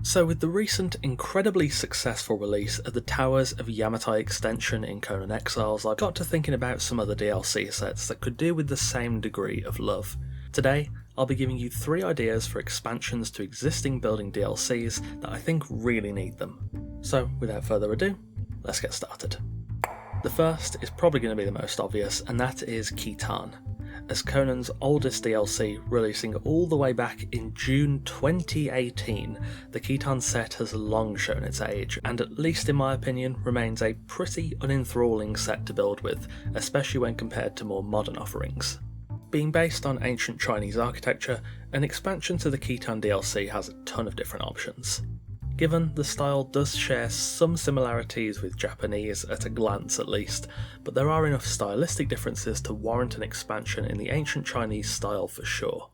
So with the recent incredibly successful release of the Towers of Yamatai extension in Conan Exiles, I got to thinking about some other DLC sets that could do with the same degree of love. Today, I'll be giving you 3 ideas for expansions to existing building DLCs that I think really need them. So without further ado, let's get started. The first is probably going to be the most obvious, and that is Khitan. As Conan's oldest DLC, releasing all the way back in June 2018, the Khitan set has long shown its age, and at least in my opinion, remains a pretty unenthralling set to build with, especially when compared to more modern offerings. Being based on ancient Chinese architecture, an expansion to the Khitan DLC has a ton of different options. Given the style does share some similarities with Japanese at a glance at least, but there are enough stylistic differences to warrant an expansion in the ancient Chinese style for sure.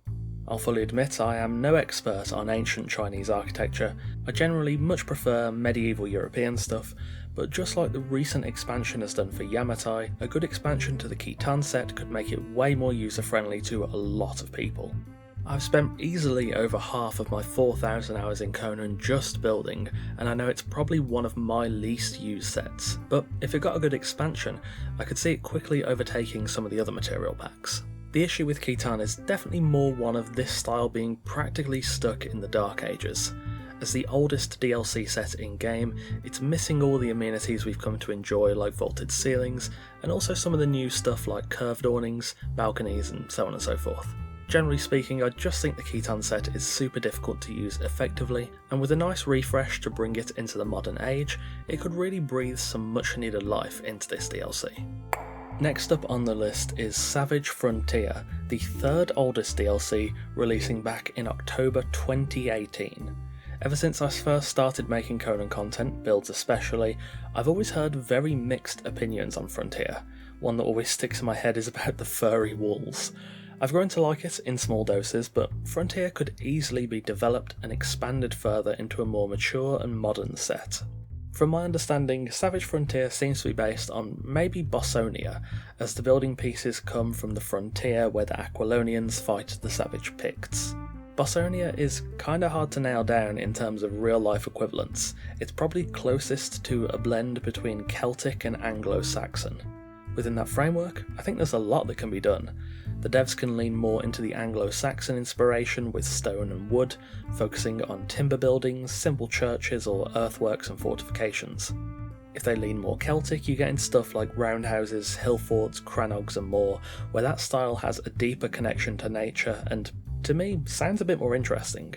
I'll fully admit I am no expert on ancient Chinese architecture. I generally much prefer medieval European stuff, but just like the recent expansion has done for Yamatai, a good expansion to the Khitan set could make it way more user friendly to a lot of people. I've spent easily over half of my 4,000 hours in Conan just building, and I know it's probably one of my least used sets, but if it got a good expansion, I could see it quickly overtaking some of the other material packs. The issue with Khitan is definitely more one of this style being practically stuck in the Dark Ages. As the oldest DLC set in-game, it's missing all the amenities we've come to enjoy like vaulted ceilings, and also some of the new stuff like curved awnings, balconies, and so on and so forth. Generally speaking, I just think the Khitan set is super difficult to use effectively, and with a nice refresh to bring it into the modern age, it could really breathe some much needed life into this DLC. Next up on the list is Savage Frontier, the 3rd oldest DLC, releasing back in October 2018. Ever since I first started making Conan content, builds especially, I've always heard very mixed opinions on Frontier. One that always sticks in my head is about the furry walls. I've grown to like it in small doses, but Frontier could easily be developed and expanded further into a more mature and modern set. From my understanding, Savage Frontier seems to be based on maybe Bossonia, as the building pieces come from the frontier where the Aquilonians fight the Savage Picts. Bossonia is kinda hard to nail down in terms of real life equivalents. It's probably closest to a blend between Celtic and Anglo-Saxon. Within that framework, I think there's a lot that can be done. The devs can lean more into the Anglo-Saxon inspiration with stone and wood, focusing on timber buildings, simple churches or earthworks and fortifications. If they lean more Celtic, you get into stuff like roundhouses, hill forts, crannogs and more, where that style has a deeper connection to nature and, to me, sounds a bit more interesting.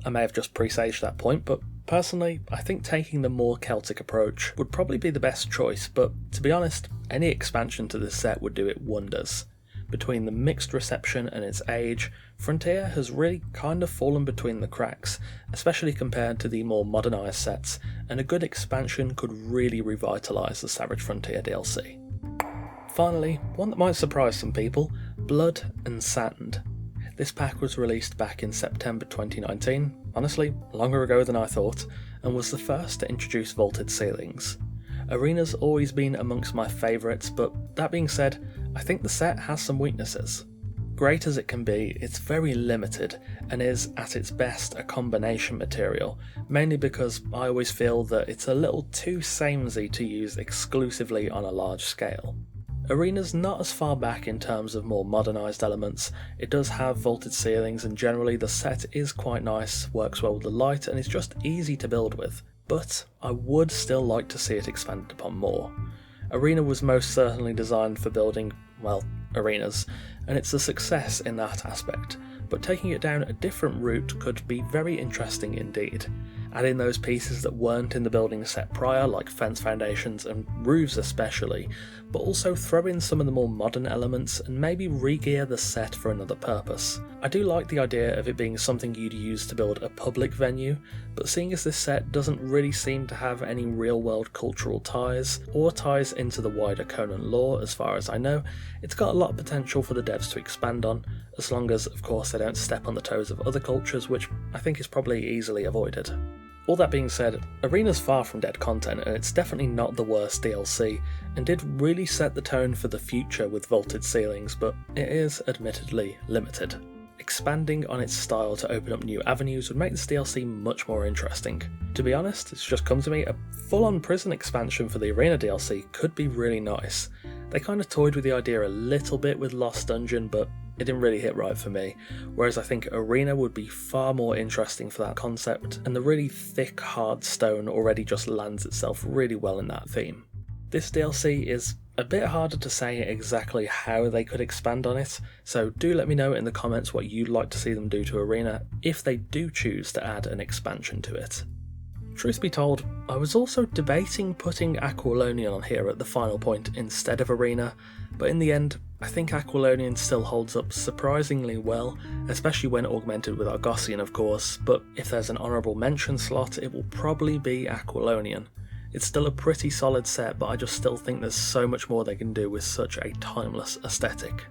I may have just presaged that point, but personally, I think taking the more Celtic approach would probably be the best choice, but to be honest, any expansion to this set would do it wonders. Between the mixed reception and its age, Frontier has really kind of fallen between the cracks, especially compared to the more modernised sets, and a good expansion could really revitalise the Savage Frontier DLC. Finally, one that might surprise some people, Blood and Sand. This pack was released back in September 2019, honestly, longer ago than I thought, and was the first to introduce vaulted ceilings. Arena's always been amongst my favourites, but that being said, I think the set has some weaknesses. Great as it can be, it's very limited, and is at its best a combination material, mainly because I always feel that it's a little too samey to use exclusively on a large scale. Arena's not as far back in terms of more modernised elements. It does have vaulted ceilings, and generally the set is quite nice, works well with the light, and is just easy to build with. But I would still like to see it expanded upon more. Arena was most certainly designed for building, well, arenas, and it's a success in that aspect, but taking it down a different route could be very interesting indeed. Add in those pieces that weren't in the building set prior, like fence foundations and roofs especially, but also throw in some of the more modern elements and maybe re-gear the set for another purpose. I do like the idea of it being something you'd use to build a public venue, but seeing as this set doesn't really seem to have any real-world cultural ties, or ties into the wider Conan lore as far as I know, it's got a lot of potential for the devs to expand on, as long as, of course, they don't step on the toes of other cultures, which I think is probably easily avoided. All that being said, Arena's far from dead content, and it's definitely not the worst DLC, and did really set the tone for the future with vaulted ceilings, but it is admittedly limited. Expanding on its style to open up new avenues would make this DLC much more interesting. To be honest, it's just come to me, a full-on prison expansion for the Arena DLC could be really nice. They kind of toyed with the idea a little bit with Lost Dungeon, but it didn't really hit right for me, whereas I think Arena would be far more interesting for that concept, and the really thick hard stone already just lands itself really well in that theme. This DLC is a bit harder to say exactly how they could expand on it, so do let me know in the comments what you'd like to see them do to Arena if they do choose to add an expansion to it. Truth be told, I was also debating putting Aquilonian on here at the final point instead of Arena, but in the end, I think Aquilonian still holds up surprisingly well, especially when augmented with Argosian of course, but if there's an honourable mention slot, it will probably be Aquilonian. It's still a pretty solid set, but I just still think there's so much more they can do with such a timeless aesthetic.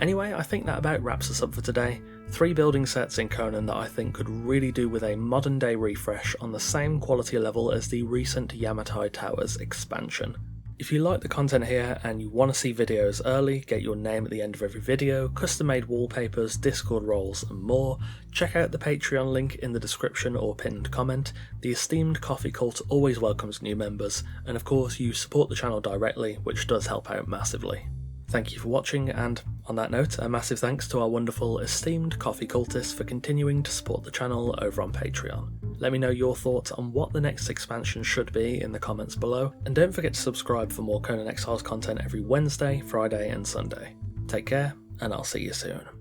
Anyway, I think that about wraps us up for today. 3 building sets in Conan that I think could really do with a modern day refresh on the same quality level as the recent Yamatai Towers expansion. If you like the content here and you want to see videos early, get your name at the end of every video, custom made wallpapers, Discord roles and more, check out the Patreon link in the description or pinned comment. The esteemed Coffee Cult always welcomes new members, and of course you support the channel directly, which does help out massively. Thank you for watching, and on that note, a massive thanks to our wonderful esteemed Coffee Cultists for continuing to support the channel over on Patreon. Let me know your thoughts on what the next expansion should be in the comments below, and don't forget to subscribe for more Conan Exiles content every Wednesday, Friday and Sunday. Take care, and I'll see you soon.